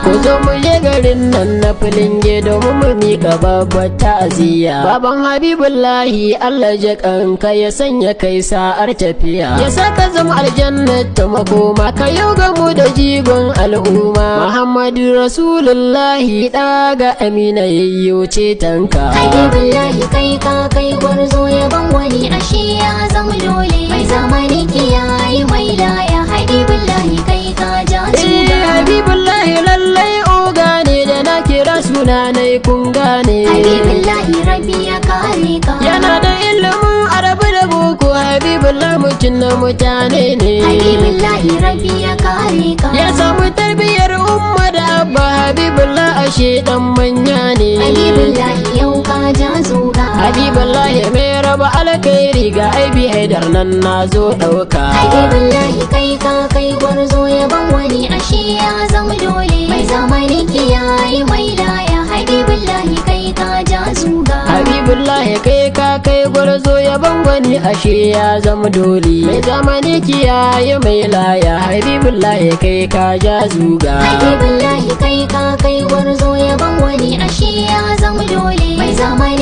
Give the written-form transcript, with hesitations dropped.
Ku zo mu je garin nan na Filinge domin mu mika babbar ta'aziyya. Baban Habibullahi Allah ya kanka ya sanya kai sa'ar tafiya, ya saka zama aljannat ta makoma, ka yau gamu da jigon al'umma. Muhammadu Rasulullahi daga Amina yayyo cetonka. Habibullahi kai ka kai gwarzo ya ban wani ashe ya zama dole, mai zamani kiyaye mai laya. Habibullahi kai ka ja tuga. Habibullahi lallai oga ne da na kira suna nai kun gane. Habibullahi rabbi ya kare ka. Yana da ilimin arabu da boko, Habibullahi mutum na mutane ne. Habibullahi rabbi ya kare ka. Ya samu tarbiyar umma da abba, Habibullahi ashe dan manya ne. Habibullahi yau ka ja zuga. Habibullahi mai raba alkhairi ga aibi haidar nan na zo ɗauka. Habibullahi kai ka kai gwarzo ya ban wani ashe ya zama dole, mai zamani kiyaye mai laya. Habibullahi kai ka ja zuga. Habibullahi kai ka kai gwarzo ya bangwani ashe ya zama dole, mai zamani kiyaye mai laya. Habibullahi kai ka ja zuga. Habibullahi kai ka kai gwarzo ya ban wani ashe ya zama dole, mai zamani